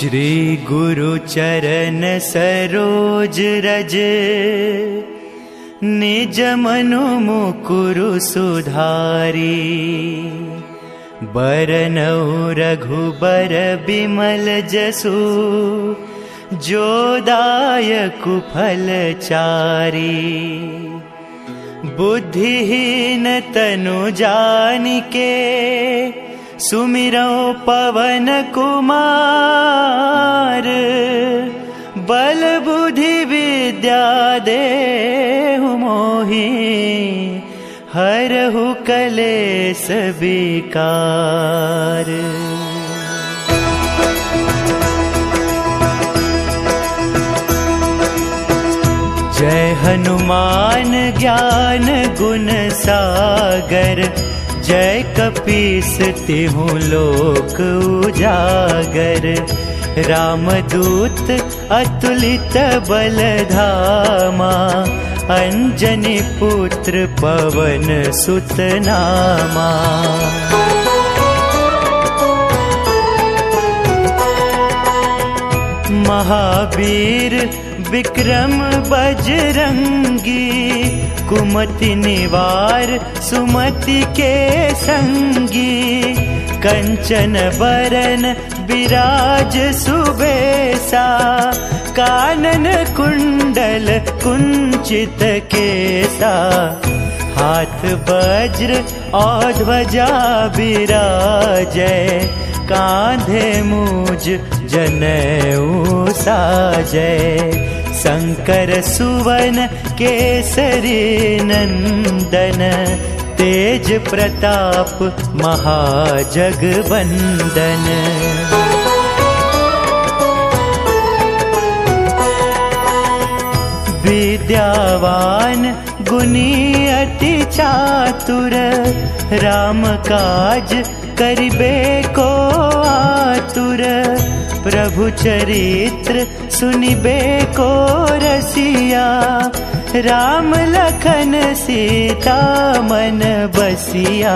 श्री गुरु चरण सरोज रज, निज मनु मुकुरु सुधारी। बरनउँ रघुबर बिमल जसु, जो दायकु फल चारी। बुद्धिहीन तनु जानिके, सुमिरौ पवन कुमार। बल बुद्धि विद्या देहु मोहि, हरहु कलेस विकार। जय हनुमान ज्ञान गुण सागर, जय कपीस तिहु लोक उजागर। रामदूत अतुलित बल धामा, अंजनी पुत्र पवन सुत नामा। महावीर विक्रम बजरंगी, कुमति निवार सुमति के संगी। कंचन बरन विराज सुबेसा, कानन कुंडल कुंचित केसा। हाथ वज्र और ध्वजा विराजै, कांधे मूज जनेऊ साजै। शंकर सुवन केसरी नंदन, तेज प्रताप महाजगवंदन। विद्यावान गुणी अति चातुर, राम काज करिबे को आतुर। प्रभु चरित्र सुनिबे को रसिया, राम लखन सीता मन बसिया।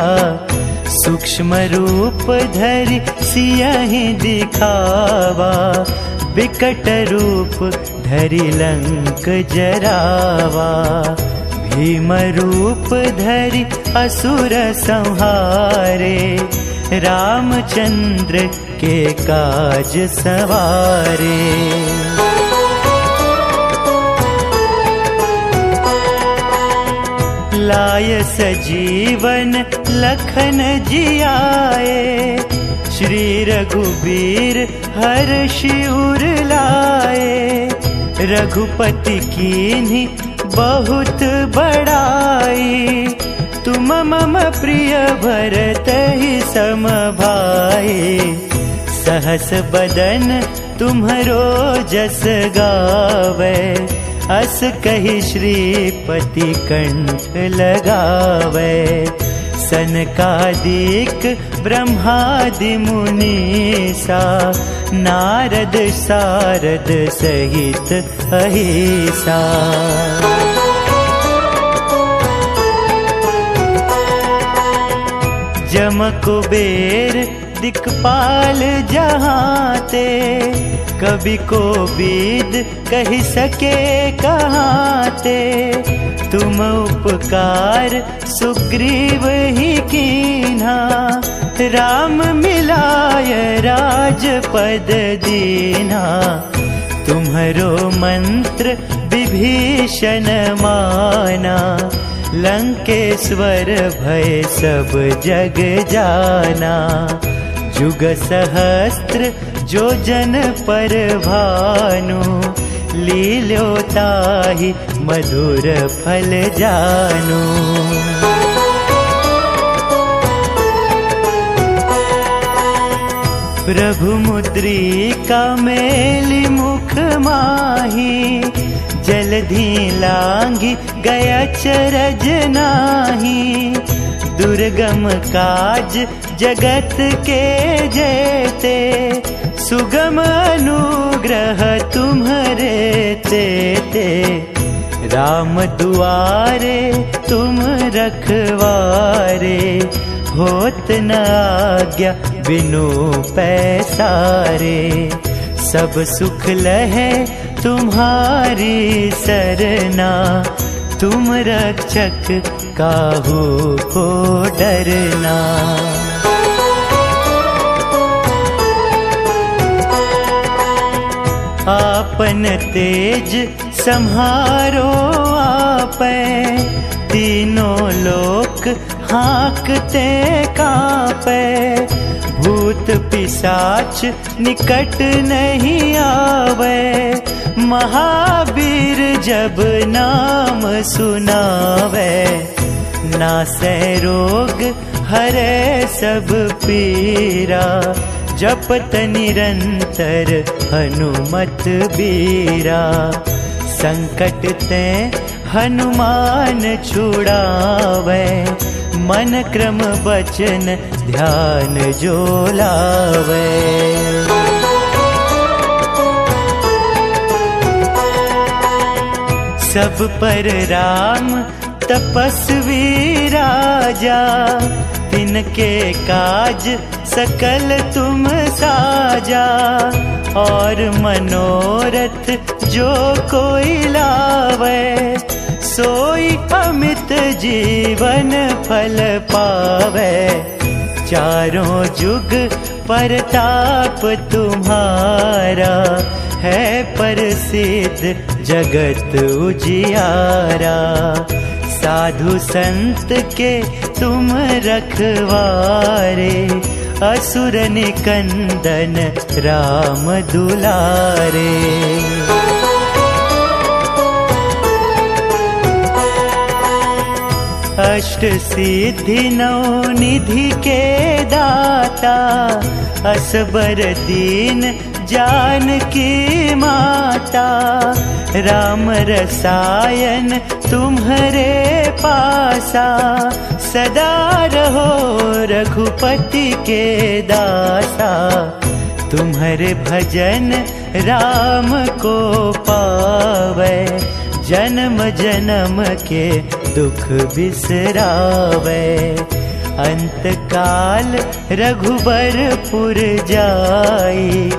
सूक्ष्म रूप धरि सियहि दिखावा, विकट रूप धरि लंक जरावा। भीम रूप धरि असुर संहारे, रामचंद्र के काज सवारे। लाय सजीवन लखन जियाए, श्री रघुबीर हर्षि उर लाए। रघुपति कीन्ही बहुत बड़ाई, तुम मम प्रिय भरतहि सम भाई। सहस बदन तुम्हरो जस गावै, अस कहि श्रीपति कंठ लगावै। सनकादिक ब्रह्मादि मुनीसा, नारद सारद सहित अहिसा। जम कुबेर दिक्पाल जहांते, कवि कोविद कहि सके कहांते। तुम उपकार सुग्रीव ही कीन्हा, राम मिलाय राजपद दीन्हा। तुम्हरो मंत्र विभीषण माना, लंकेश्वर भय सब जग जाना। जुग सहस्त्र जो जन पर भानु, लील्यो ताहि मधुर फल जानू। प्रभु मुद्रिका मेलि मुख माही, जलधि लांघि गया चरज नाही। दुर्गम काज जगत के जेते, सुगम अनुग्रह तुम्हरे तेते। राम दुआरे तुम रखवारे, होत न आज्ञा बिनु पैसारे। सब सुख लहे तुम्हारी सरना, तुम रक्षक काहू को डरना। आपन तेज सम्हारो आपे, तीनों लोक हाँकते कांपे। भूत पिशाच निकट नहीं आवे, महावीर जब नाम सुनावे। नासै रोग हरे सब पीरा, जपत निरंतर हनुमत बीरा। संकट ते हनुमान छुड़ावे, मन क्रम बचन ध्यान जो लावे। सब पर राम तपस्वी राजा, तिनके काज सकल तुम साजा। और मनोरथ जो कोई लावे, सोई अमित जीवन फल पावे। चारों जुग परताप तुम्हारा, है प्रसिद्ध जगत उजियारा। साधु संत के तुम रखवारे, असुर निकंदन राम दुलारे। अष्ट सिद्धि नौ निधि के दाता, असबर दीन जानकी माता। राम रसायन तुम्हारे पासा, सदा रहो रघुपति के दासा। तुम्हारे भजन राम को पावे, जन्म जन्म के दुख बिसरावे। अंत काल रघुबरपुर जाई,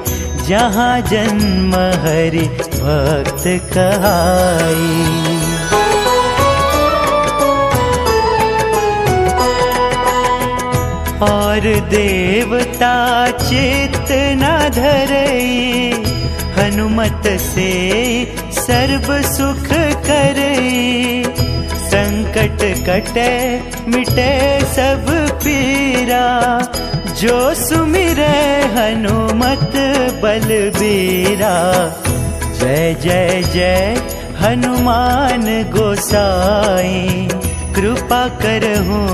जहाँ जन्म हरि भक्त कहाई। और देवता चित्त न धरई, हनुमत से सर्व सुख करई। संकट कटे मिटे सब पीरा, जो सुमिरै हनुमत बलबीरा। जय जय जय हनुमान गोसाई, कृपा करहूँ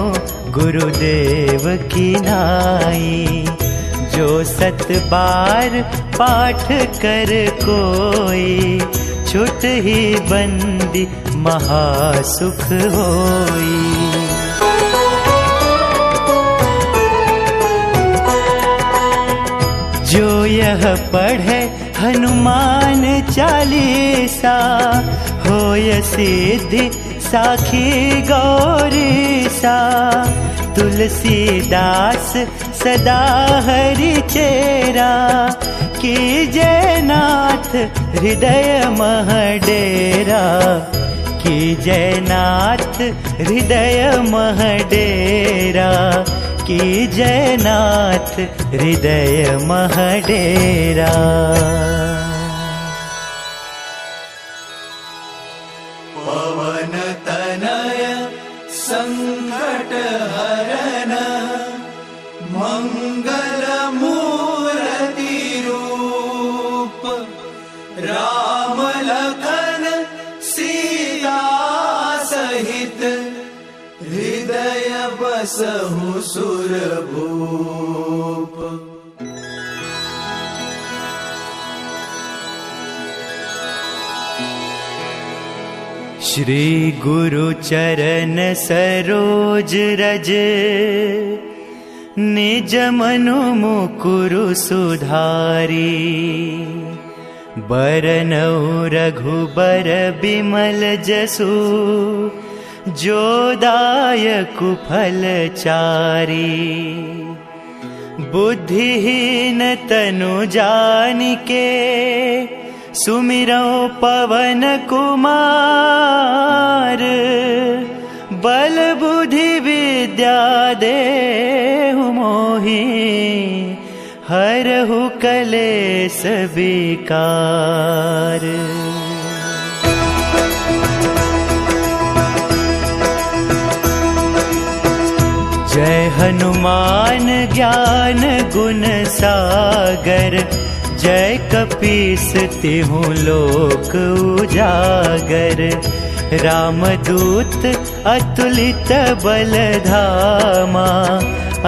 गुरुदेव की नाई। जो 7 बार पाठ कर कोई, छुट ही बंदी महासुख होई। जो यह पढ़े हनुमान चालीसा, होय सिद्धि साखी गौरीसा। तुलसीदास सदा हरि चेरा, कीजय नाथ हृदय मह डेरा। कीजय नाथ हृदय मह डेरा, कीजय नाथ हृदय मह डेरा। पवन तनय संकट हरन, मंगल मूर्ति रूप। राम लखन सीता सहित, हृदय बसहु सुरभूप। श्री गुरु चरण सरोज रज, निज मनु मुकुरु सुधारी। बरनउँ रघुबर बिमल जसु, जो दायकु फल चारी। बुद्धिहीन तनु जानिके सुमिरो पवन कुमार। बल बुद्धि विद्या देहु मोहि हरहु कलेस विकार। जय हनुमान ज्ञान गुण सागर। जय कपीस तिहु लोक उजागर। रामदूत अतुलित बल धामा।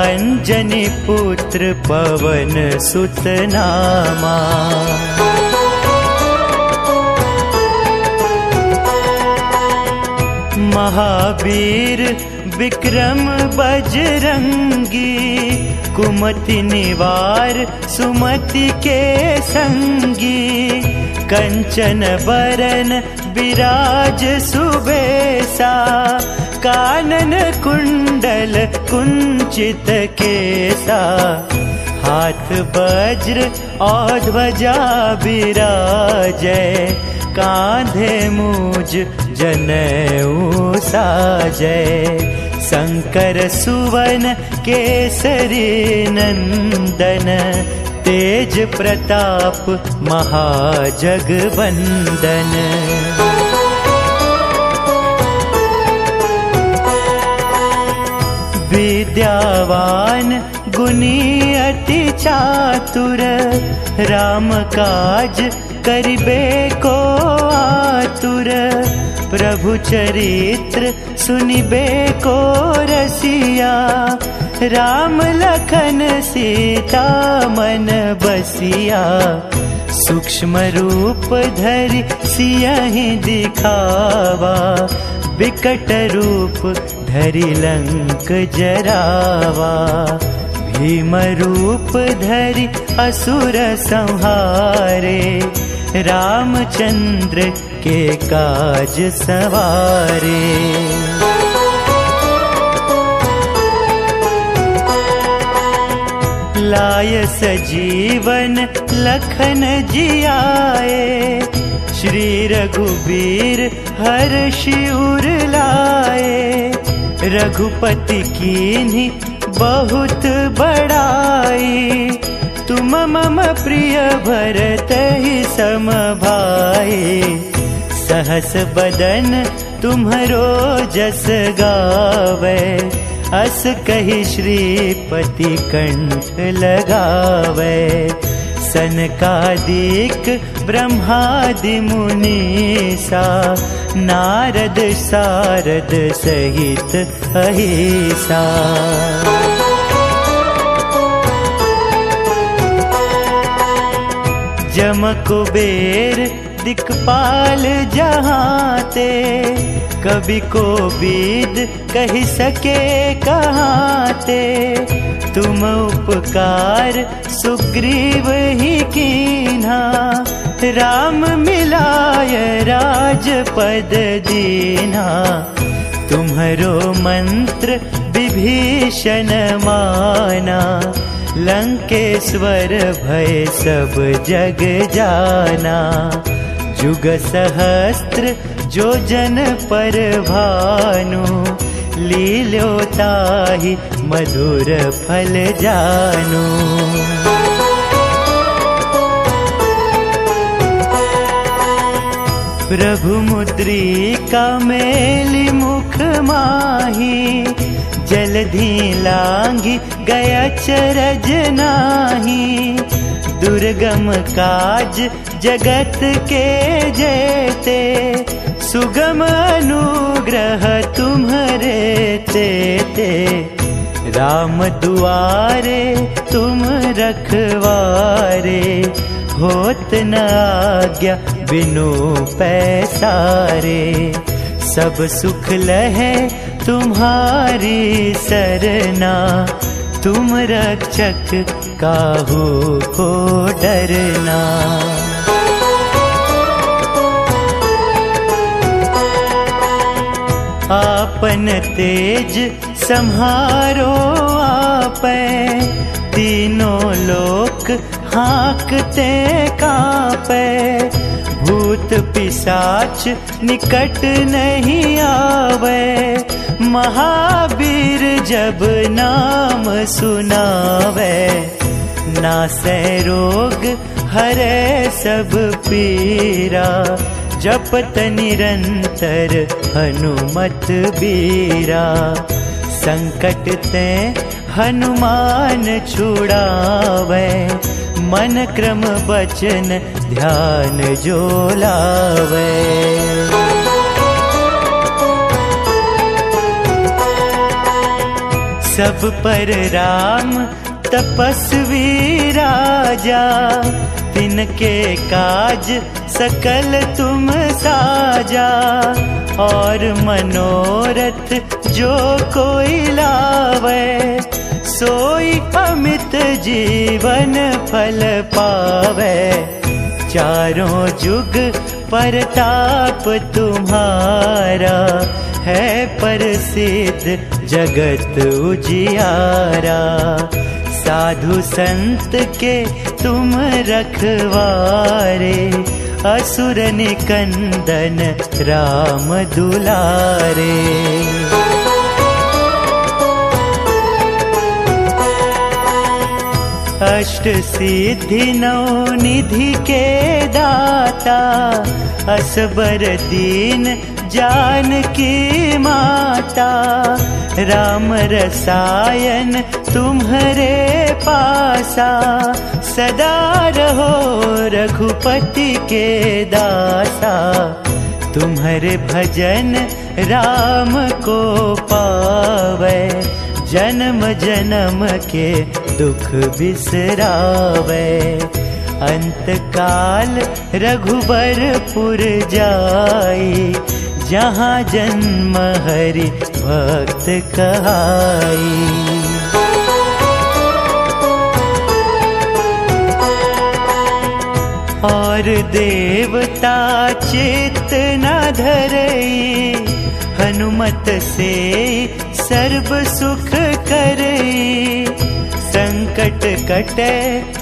अंजनी पुत्र पवन सुत नामा। महावीर विक्रम बजरंगी। कुमति निवार सुमति के संगी। कंचन बरन विराज सुबेसा। कानन कुंडल कुंचित केसा। हाथ वज्र और ध्वजा विराजै। कांधे मूज जनेऊ साजै। शंकर सुवन केसरी नंदन। तेज प्रताप महाजगवंदन। विद्यावान गुणी अति चातुर। राम काज करिबे को आतुर। प्रभु चरित्र सुनिबे को रसिया। राम लखन सीता मन बसिया। सूक्ष्म रूप धरि सियहि दिखावा। विकट रूप धरि लंक जरावा। भीम रूप धरि असुर संहारे। रामचंद्र के काज सवारे। लाय सजीवन लखन जियाए। श्री रघुबीर हर्षि उर लाए। रघुपति कीन्ही बहुत बड़ाई। तुम मम प्रिय भरतहि सम भाई। सहस बदन तुम्हरो जस गावे। अस कहि श्रीपति कंठ लगावे। सनकादिक ब्रह्मादि मुनीसा। नारद सारद सहित अहिसा। जम कुबेर दिक्पाल जहांते। कवि कोविद कहि सके कहाते। तुम उपकार सुग्रीव ही कीन्हा। राम मिलाय राजपद दीन्हा। तुम्हरो मंत्र विभीषण माना। लंकेश्वर भय सब जग जाना। जुग सहस्त्र जो जन पर भानु। लील्यो ताहि मधुर फल जानु। प्रभु मुद्रिका मेलि मुख माही। जलधि लांघि गया चरज नाही। दुर्गम काज जगत के जेते। सुगम अनुग्रह तुम्हरे तेते। राम दुआरे तुम रखवारे। होत न आज्ञा बिनु पैसारे। सब सुख लहे तुम्हारी सरना। तुम रक्षक काहू को डरना। आपन तेज सम्हारो आपै। तीनों लोक हाँकते कांपे, भूत पिशाच निकट नहीं आवे। महावीर जब नाम सुनावे, नासे रोग हरे सब पीरा। जपत निरंतर हनुमत बीरा, संकट ते हनुमान छुड़ावे। मन क्रम बचन ध्यान जो लावे। सब पर राम तपस्वी राजा, तिनके काज सकल तुम साजा। और मनोरथ जो कोई लावे, सोई अमित जीवन फल पावे। चारों जुग परताप तुम्हारा, है प्रसिद्ध जगत उजियारा। साधु संत के तुम रखवारे, असुर निकंदन राम दुलारे। अष्ट सिद्धि नौ निधि के दाता, असबर दीन जानकी माता। राम रसायन तुम्हारे पासा, सदा रहो रघुपति के दासा। तुम्हारे भजन राम को पावे, जन्म जन्म के दुख बिसरावे। अंत काल रघुबरपुर जाई, जहाँ जन्म हरि भक्त कहाई। और देवता चित्त न धरई, हनुमत से सर्व सुख करई। संकट कटे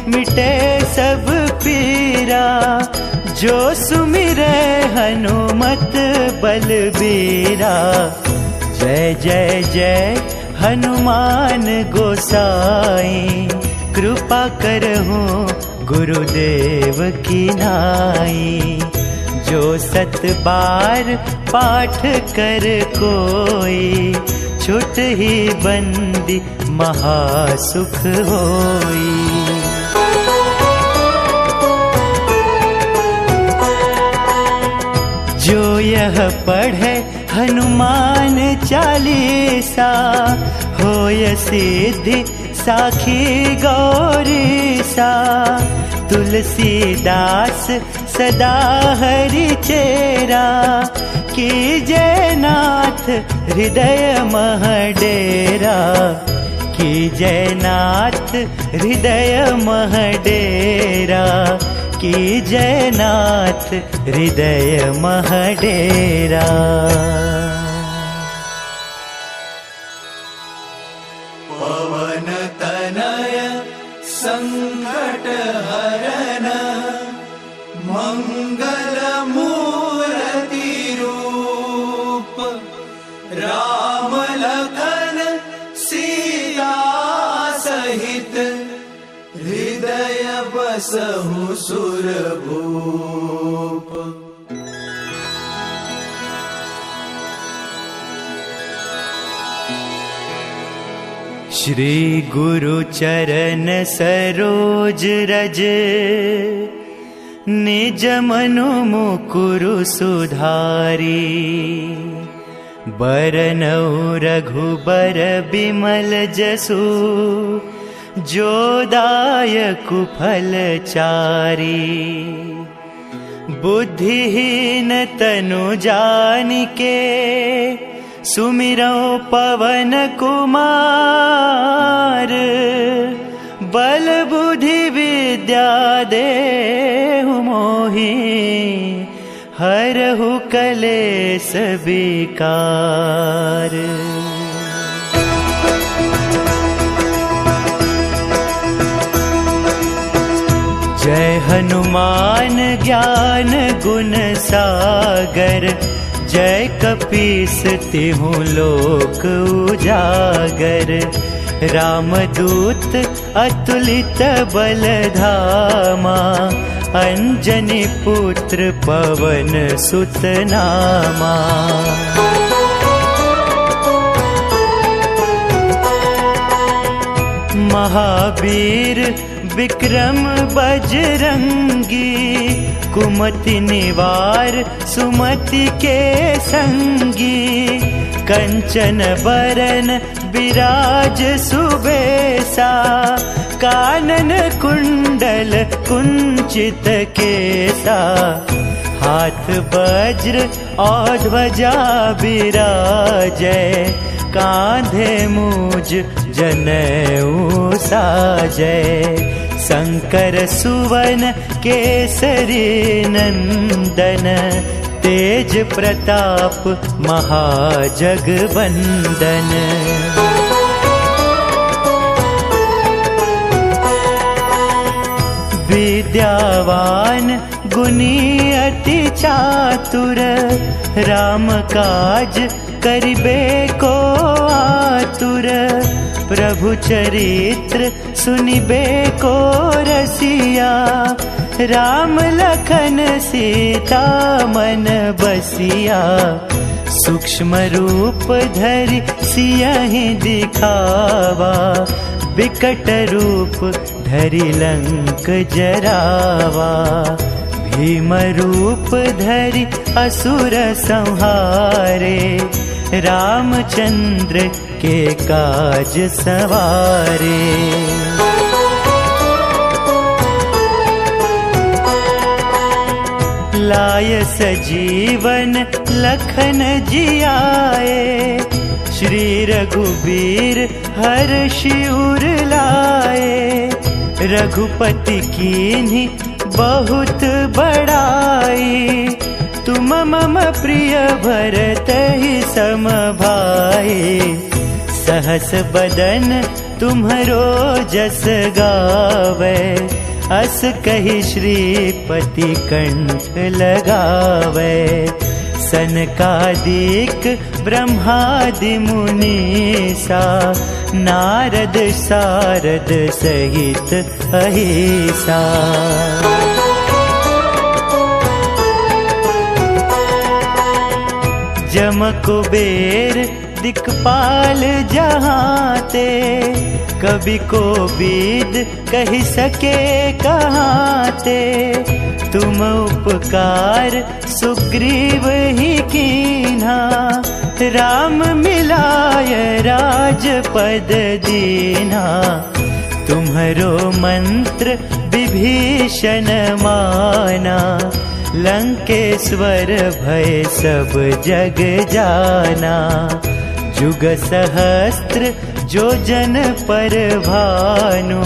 मिटे सब पीरा, जो सुमिरै हनुमत बलबीरा। जय जय जय हनुमान गोसाई, कृपा करहूँ गुरुदेव की नाई। जो 7 बार पाठ कर कोई, छुट ही बंदी महासुख होई। जो यह पढ़े हनुमान चालीसा, होय सिद्धि साखी गौरीसा। तुलसीदास सदा हरि चेरा, कीजय नाथ हृदय मह डेरा। कीजय नाथ हृदय मह डेरा, कीजय नाथ हृदय मह डेरा। पवन तनय संकट हरन, मंगल मूर्ति रूप। राम लखन सीता सहित, हृदय बसहु सुरभूप। श्री गुरु चरण सरोज रज, निज मनु मुकुरु सुधारी। बरनउँ रघुबर बिमल जसु, जो दायकु फल चारी। बुद्धिहीन तनु जानिके, सुमिरौ पवन कुमार। बल बुद्धि विद्या देहु मोहि, हरहु कलेस विकार। हनुमान ज्ञान गुण सागर, जय कपीस तिहुँ लोक उजागर। रामदूत अतुलित बल धामा, अंजनी पुत्र पवन सुत नामा। महावीर विक्रम बजरंगी, कुमति निवार सुमति के संगी। कंचन बरन विराज सुबेसा, कानन कुंडल कुंचित केसा। हाथ वज्र और ध्वजा विराजै, कांधे मूज जनेऊ साजै। शंकर सुवन केसरी नंदन, तेज प्रताप महाजगवंदन। विद्यावान गुणी अति चातुर, राम काज करिबे को आतुर। प्रभु चरित्र सुनिबे को रसिया, राम लखन सीता मन बसिया। सूक्ष्म रूप धरि सियहि दिखावा, विकट रूप धरि लंक जरावा। भीम रूप धरि असुर संहारे, रामचंद्र के काज सवारे। लाय सजीवन लखन जियाए, श्री रघुबीर हर्षि उर लाए। रघुपति कीन्ही बहुत बड़ाई, तुम मम प्रिय भरतहि सम भाई। सहस बदन तुम्हरो जस गावे, अस कहि श्रीपति कंठ लगावे। सनकादिक ब्रह्मादि मुनीसा, नारद सारद सहित अहिसा। जम कुबेर दिक्पाल जहाँते, कवि कोविद कहि सके कहाँते। तुम उपकार सुग्रीव ही कीन्हा, राम मिलाय राजपद दीन्हा। तुम्हरो मंत्र विभीषण माना, लंकेश्वर भय सब जग जाना। जुग सहस्त्र जो जन पर भानु,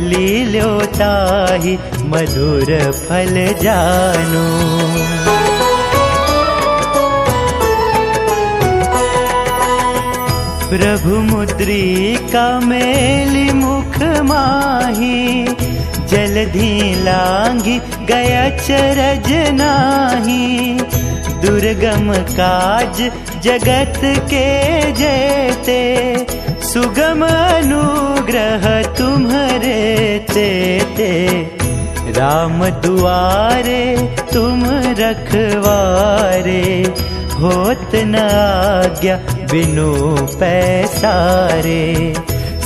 लील्यो ताहि मधुर फल जानु। प्रभु मुद्रिका मेलि मुख माही, जलधि लांघि गया चरज नाही। दुर्गम काज जगत के जेते, सुगम अनुग्रह तुम्हरे तेते। राम दुआरे तुम रखवारे, होत न आज्ञा बिनु पैसारे।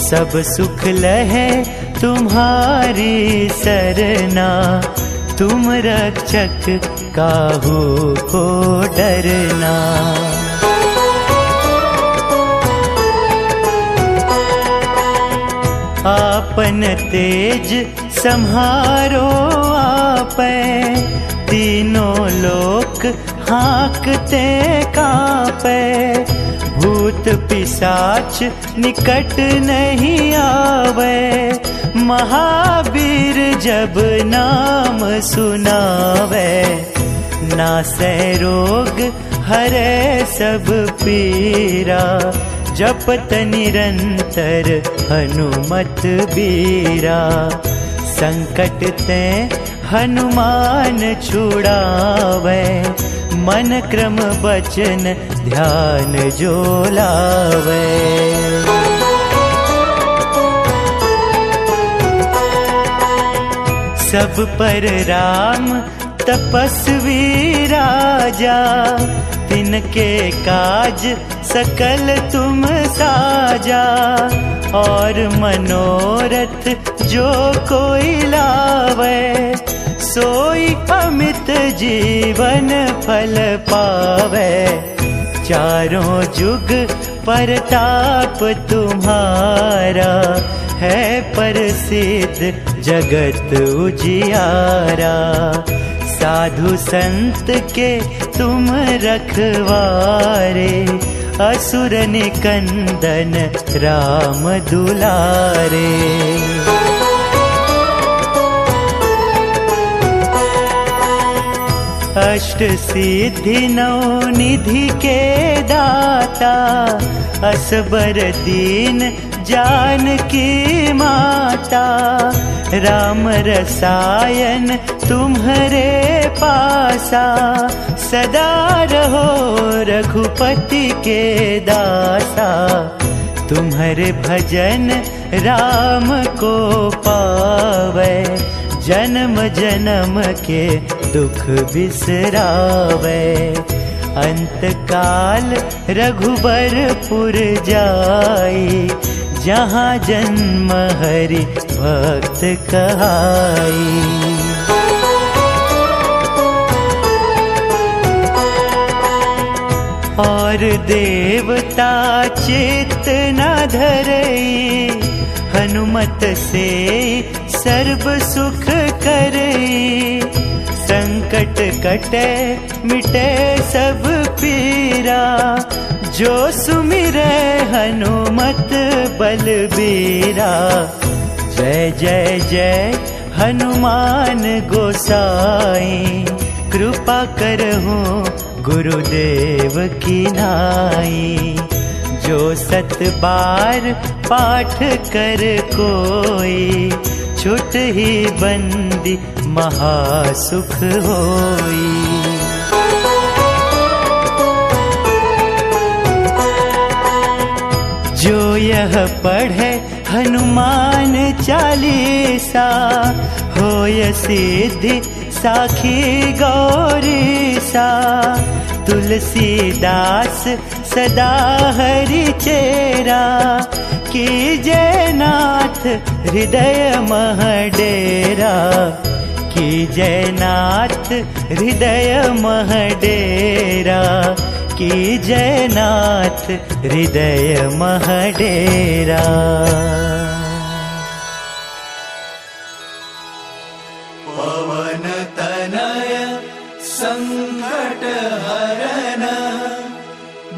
सब सुख लहे तुम्हारी सरना, तुम रक्षक काहू को डरना। आपन तेज सम्हारो आपै, तीनों लोक हाँकते कांपै। भूत पिशाच निकट नहीं आवे, महावीर जब नाम सुनावे। नासै रोग हरै सब पीरा, जपत निरंतर हनुमत बीरा। संकट ते हनुमान छुड़ावे, मन क्रम बचन ध्यान जो लावे। सब पर राम तपस्वी राजा, तिनके काज सकल तुम साजा। और मनोरथ जो कोई लावे, सोई अमित जीवन फल पावे। चारों जुग परताप तुम्हारा, है प्रसिद्ध जगत उजियारा। साधु संत के तुम रखवारे, असुर निकंदन राम दुलारे। अष्ट सिद्धि नौ निधि के दाता, असबर दीन जानकी माता। राम रसायन तुम्हारे पासा, सदा रहो रघुपति के दासा। तुम्हारे भजन राम को पावे, जन्म जन्म के दुख बिसरावे। अंत काल रघुबरपुर जाई, जहाँ जन्म हरि भक्त कहाई। और देवता चित्त न धरई, हनुमत से सर्व सुख करई। संकट कटे मिटे सब पीरा, जो सुमिरै हनुमत बलबीरा। जय जय जय हनुमान गोसाई, कृपा करहु गुरुदेव की नाई। जो 7 बार पाठ कर कोई, छुट ही बंदी महासुख होई। जो यह पढ़े हनुमान चालीसा, होय सिद्धि साखी गौरीसा। तुलसीदास सदा हरि चेरा, कीजय नाथ हृदय मह डेरा। कीजय नाथ हृदय मह डेरा, कीजय नाथ हृदय मह डेरा। पवन तनय संकट हरन,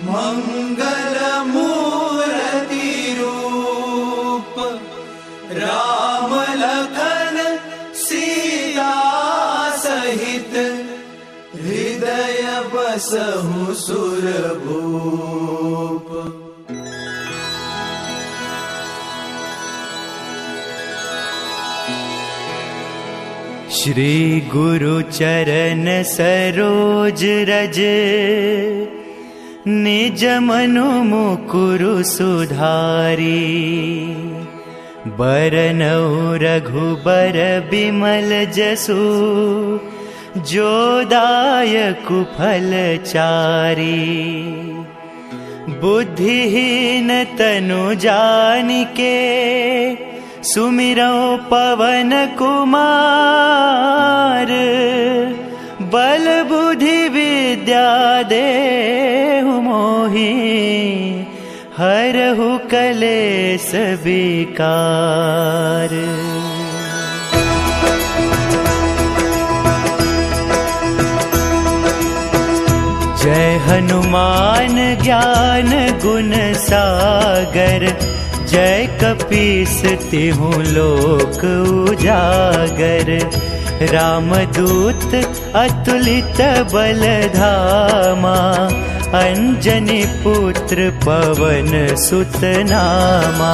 मंगल मूर्ति रूप। राम लखन सीता सहित, हृदय बसहु सुरभूप। श्री गुरु चरण सरोज रज, निज मनु मुकुरु सुधारी। बरनउँ रघुबर बिमल जसु, जो दायकु फल चारी। बुद्धिहीन तनु जानिके, सुमिरौ पवन कुमार। बल बुद्धि विद्या देहु मोहि, हरहु कलेस विकार। जय हनुमान ज्ञान गुण सागर, जय कपीस तिहु लोक उजागर। रामदूत अतुलित बल धामा, अंजनी पुत्र पवन सुत नामा।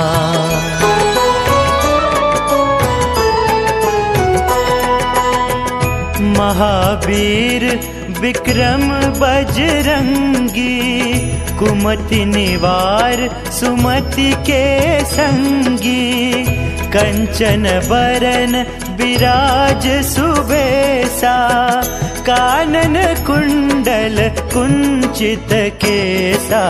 महावीर विक्रम बजरंगी, कुमति निवार सुमति के संगी। कंचन बरन विराज सुबेसा, कानन कुंडल कुंचित केसा।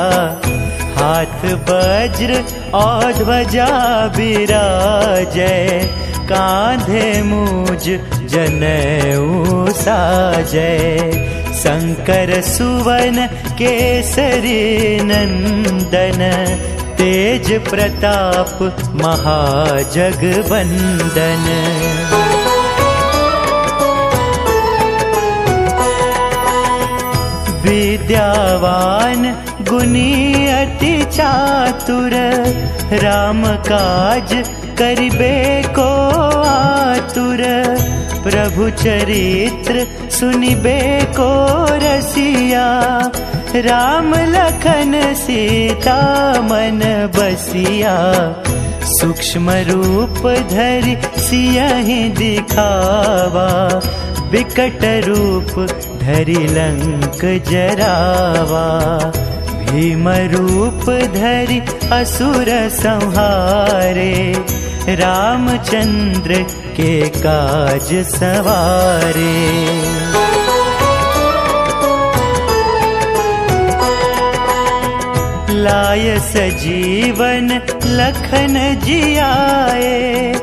हाथ वज्र और ध्वजा विराजै, कांधे मूज जनेऊ साजै। शंकर सुवन केसरी नंदन, तेज प्रताप महाजगवंदन। विद्यावान गुणी अति चातुर, राम काज करिबे को आतुर। प्रभु चरित्र सुनिबे को रसिया, राम लखन सीता मन बसिया। सूक्ष्म रूप धरि सियहि दिखावा, विकट रूप धरि लंक जरावा। भीम रूप धरि असुर संहारे, रामचंद्र के काज सवारे। लाय सजीवन लखन जियाए,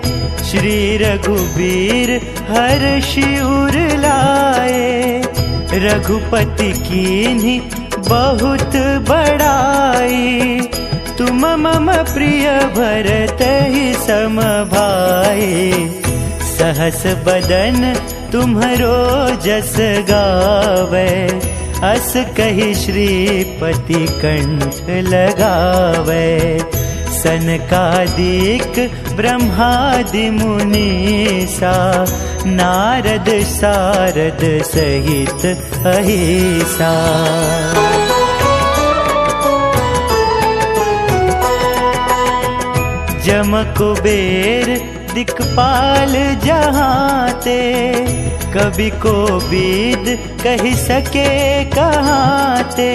श्री रघुबीर हर्षि उर लाए। रघुपति कीन्ही बहुत बड़ाई, तुम मम प्रिय भरतहि सम भाई। सहस बदन तुम्हरो जस गावे, अस कहि श्रीपति कंठ लगावे। सनकादिक ब्रह्मादि मुनीसा, नारद सारद सहित अहिसा। जम कुबेर दिक्पाल जहाँते, कवि को बीद कही सके कहाँते।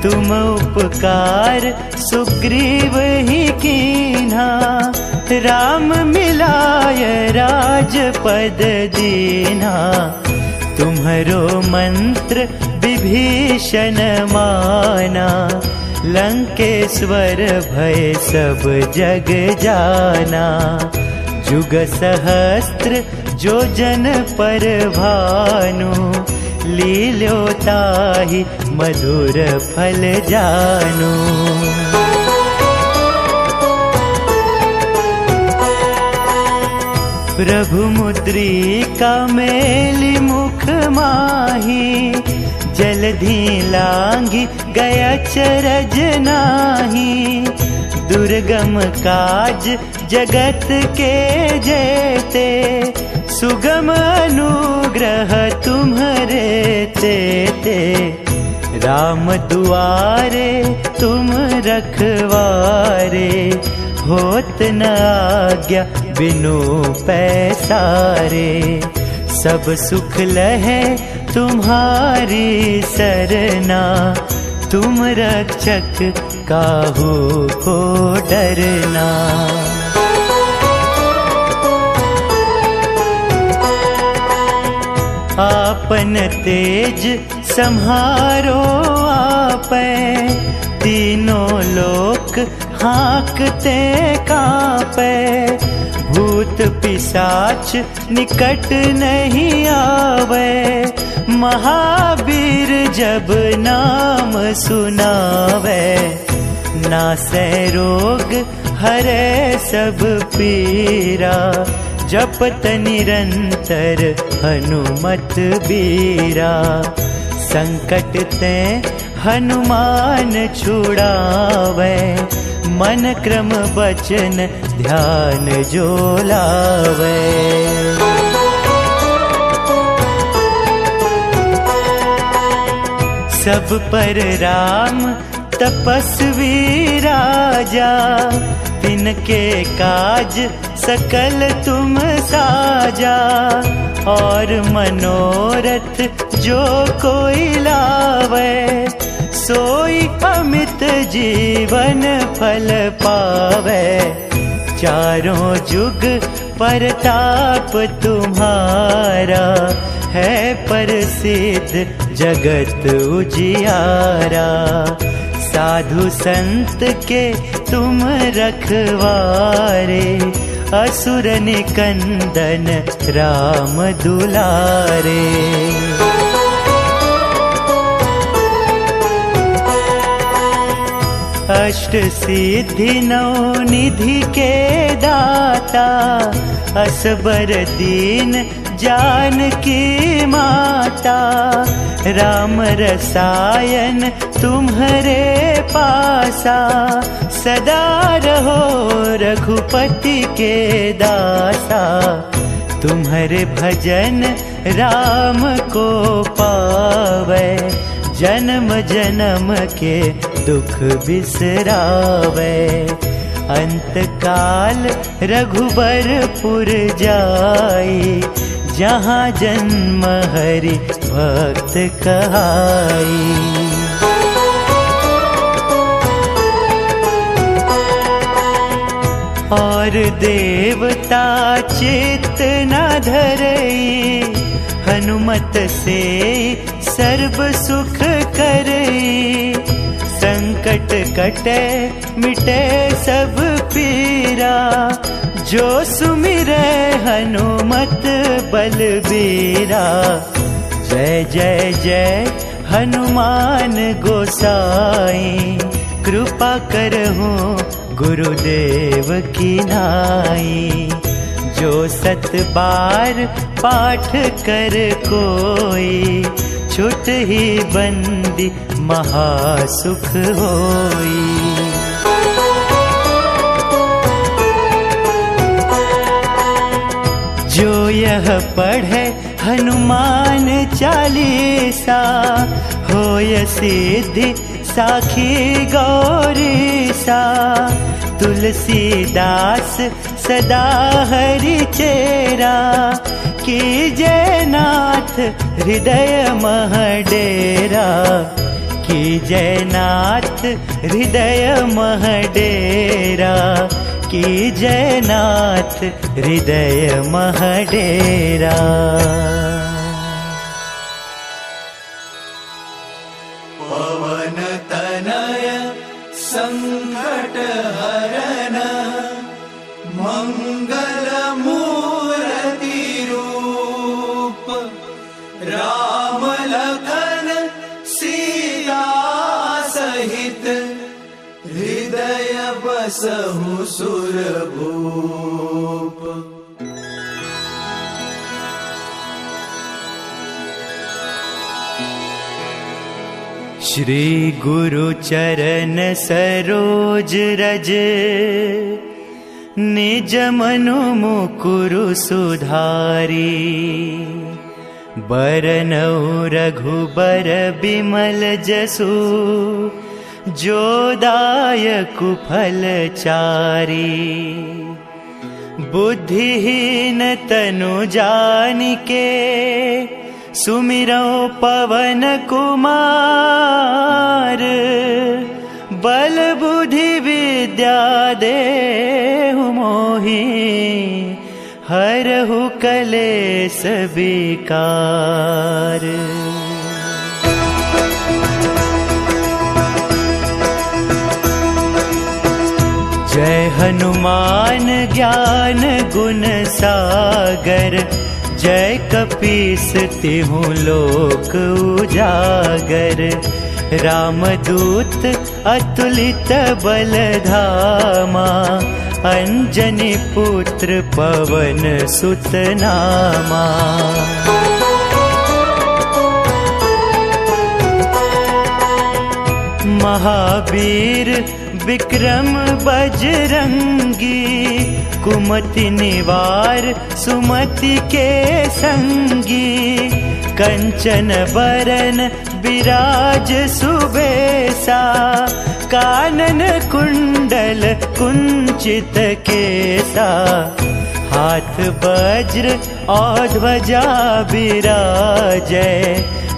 तुम उपकार सुग्रीव ही कीन्हा, राम मिलाय राजपद दीन्हा। तुम्हरो मंत्र विभीषण माना, लंकेश्वर भय सब जग जाना। जुग सहस्त्र जो जन पर भानु, लील्यो ताहि मधुर फल जानु। प्रभु मुद्रिका मेलि मुख माही, जलधि लांघि गया चरज नाही। दुर्गम काज जगत के जेते, सुगम अनुग्रह तुम्हरे तेते। राम दुआरे तुम रखवारे, होत न आज्ञा बिनु पैसारे। सब सुख लहे तुम्हारी सरना, तुम रक्षक काहू को डरना। आपन तेज सम्हारो आपै, तीनों लोक हाँकते कांपै। भूत पिशाच निकट नहीं आवे, महावीर जब नाम सुनावे। नासै रोग हरै सब पीरा, जपत निरंतर हनुमत बीरा। संकट ते हनुमान छुड़ावे, मन क्रम बचन ध्यान जो लावे। सब पर राम तपस्वी राजा, तिन जिनके काज सकल तुम साजा, और मनोरथ जो कोई लावे, सोई अमित जीवन फल पावे। चारों जुग परताप तुम्हारा, है प्रसिद्ध जगत उजियारा। साधु संत के तुम रखवारे, असुर निकंदन राम दुलारे। अष्ट सिद्धि नौ निधि के दाता, असबर दीन जानकी माता। राम रसायन तुम्हारे पासा, सदा रहो रघुपति के दासा। तुम्हारे भजन राम को पावे, जन्म जन्म के दुख बिसरावे। अंत काल रघुबरपुर जाई, जहाँ जन्म हरि भक्त कहाई। और देवता चित्त न धरई, हनुमत से सर्व सुख करई। संकट कटे मिटे सब पीरा, जो सुमिरै हनुमत बलबीरा। जय जय जय हनुमान गोसाई, कृपा करहु गुरुदेव की नाई। जो 7 बार पाठ कर कोई, छुट ही बंदी महासुख होई। जो यह पढ़े हनुमान चालीसा, होय सिद्धि साखी गौरीसा। तुलसीदास सदा हरि चेरा, कीजय नाथ हृदय मह डेरा। कीजय नाथ हृदय मह डेरा, कीजय नाथ हृदय मह डेरा। पवन तनय संकट हरन, मंगल मूर्ति रूप। राम लखन सीता सहित, हृदय बसहु सुरभूप। श्री गुरु चरण सरोज रज, निज मनु मुकुरु सुधारी। बरनउँ रघुबर बिमल जसु, जो दायकु फल चारी। बुद्धिहीन तनु जानिके, सुमिरौ पवन कुमार। बल बुद्धि विद्या देहु मोहि, हरहु कलेस विकार। जय हनुमान ज्ञान गुण सागर, जय कपीस तिहु लोक उजागर। रामदूत अतुलित बल धामा, अंजनी पुत्र पवन सुत नामा। महावीर विक्रम बजरंगी, कुमति निवार सुमति के संगी। कंचन बरन विराज सुबेसा, कानन कुंडल कुंचित केसा, हाथ वज्र और ध्वजा बिराजै,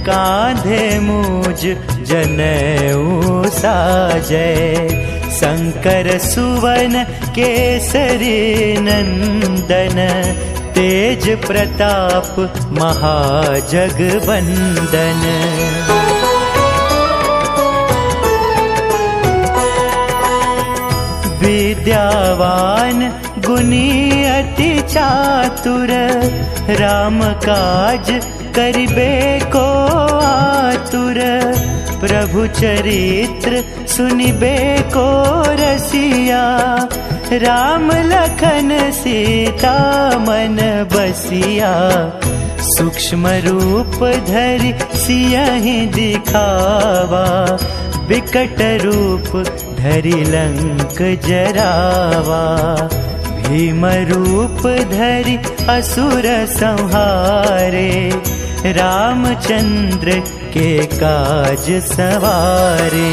कांधे मूज जनेऊ साजै। शंकर सुवन केसरी नंदन, तेज प्रताप महाजगवंदन। विद्यावान गुणी अति चातुर, राम काज करिबे को आतुर। प्रभु चरित्र सुनिबे को रसिया, राम लखन सीता मन बसिया। सूक्ष्म रूप धरि सियहि दिखावा, विकट रूप धरि लंक जरावा। भीम रूप धरि असुर संहारे, रामचंद्र के काज सवारे।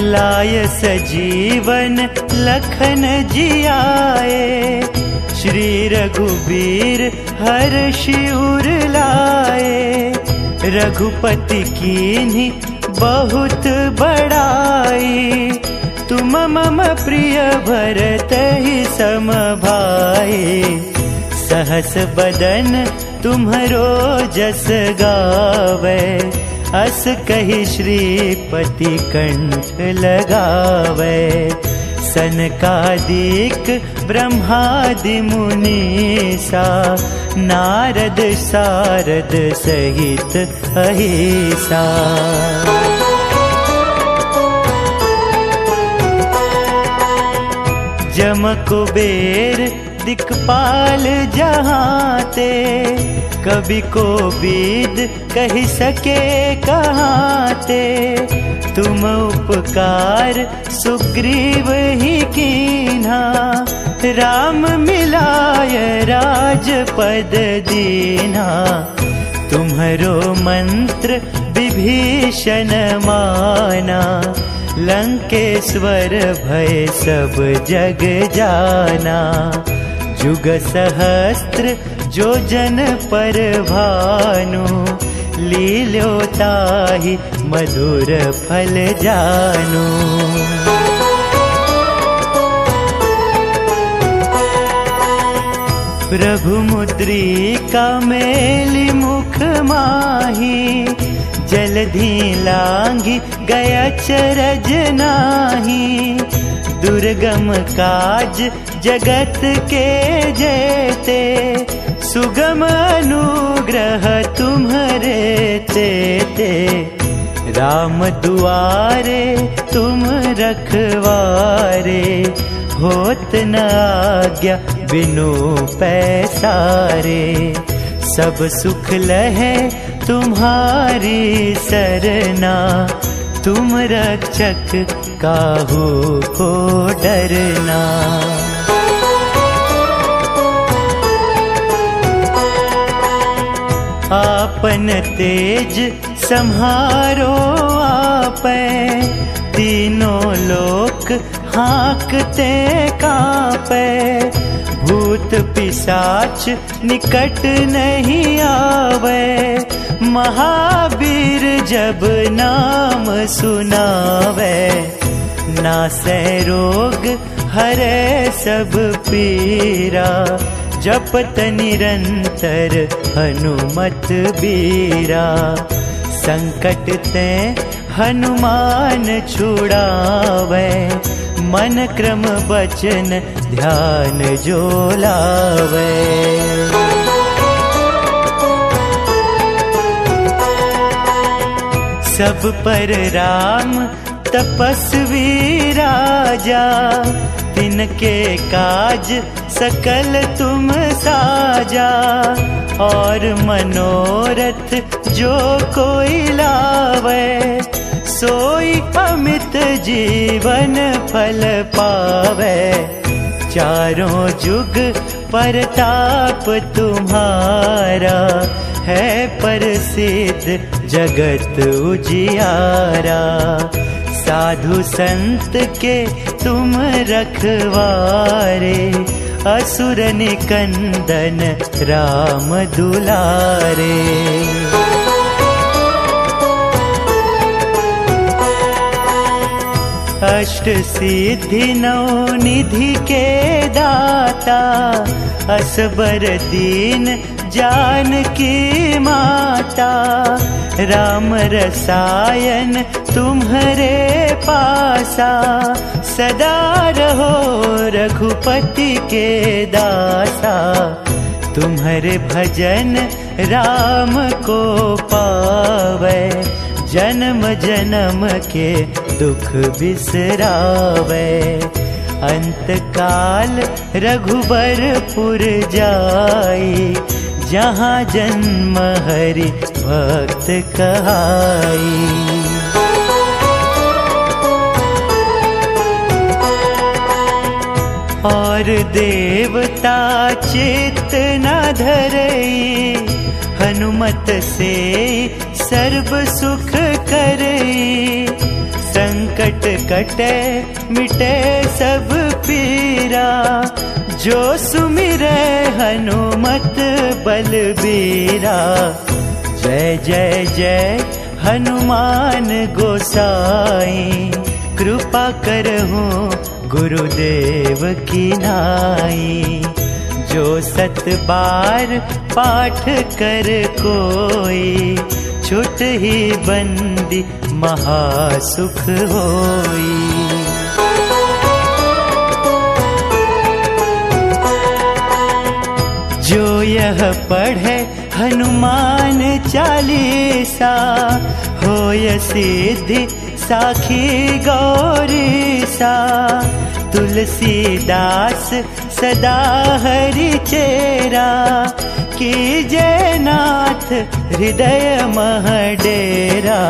लाय सजीवन लखन जियाए, श्री रघुबीर हर्षि उर लाए। रघुपति कीन्ही बहुत बड़ाई, तुम मम प्रिय भरतहि सम भाई। सहस बदन तुम्हरो जस गावे, अस कहि श्रीपति कंठ लगावे। सनकादिक ब्रह्मादि मुनीसा, नारद सारद सहित अहिसा। जम कुबेर दिक्पाल जहाँते, कवि को बीद कहि सके कहाँते। तुम उपकार सुग्रीव ही कीन्हा, राम मिलाय राजपद दीन्हा। तुम्हरो मंत्र विभीषण माना, लंकेश्वर भय सब जग जाना। जुग सहस्त्र जो जन पर भानु, लील्यो ताहि मधुर फल जानु। प्रभु मुद्रिका मेलि मुख माही, जलधि लांघि गया चरज नाही। दुर्गम काज जगत के जेते, सुगम अनुग्रह तुम्हरे तेते। राम दुआरे तुम रखवारे, होत न आज्ञा बिनु पैसारे। सब सुख लहे तुम्हारी सरना, तुम रक्षक काहू को डरना। आपन तेज सम्हारो आपै, तीनों लोक हाँकते कांपै। भूत पिशाच निकट नहीं आवे, महावीर जब नाम सुनावे। नासै रोग हरै सब पीरा, जपत निरंतर हनुमत बीरा। संकट ते हनुमान छुड़ावे, मन क्रम बचन ध्यान जो लावे। सब पर राम तपस्वी राजा, तिनके काज सकल तुम साजा। और मनोरथ जो कोई लावे, सोई अमित जीवन फल पावे। चारों जुग परताप तुम्हारा, है प्रसिद्ध जगत उजियारा। साधु संत के तुम रखवारे, असुर निकंदन राम दुलारे। अष्ट सिद्धि नौ निधि के दाता, असबर दीन जानकी माता। राम रसायन तुम्हारे पासा, सदा रहो रघुपति के दासा। तुम्हारे भजन राम को पावे, जन्म जन्म के दुख बिसरावे। अंत काल रघुबरपुर जाई, जहाँ जन्म हरि भक्त कहाई। और देवता चित्त न धरई, हनुमत से सर्व सुख करई। संकट कटे मिटे सब पीरा, जो सुमिरै हनुमत बलबीरा। जय जय जय हनुमान गोसाई, कृपा करहूँ गुरुदेव की नाई। जो 7 बार पाठ कर कोई, छुट ही बंदी महासुख होई। जो यह पढ़े हनुमान चालीसा, होय सिद्धि साखी गौरीसा। तुलसीदास सदा हरि चेरा, कीजय नाथ हृदय मह डेरा।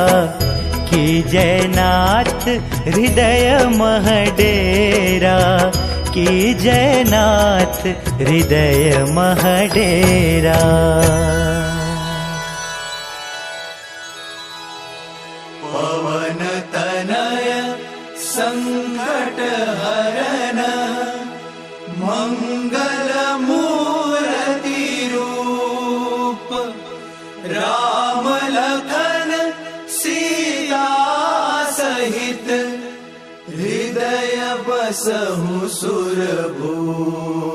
कीजय नाथ हृदय मह डेरा, कीजय नाथ हृदय मह डेरा। पवन तनय संकट हरन, मंगल मूर्ति रूप। राम लखन सीता सहित, हृदय बसहु सुरभूप।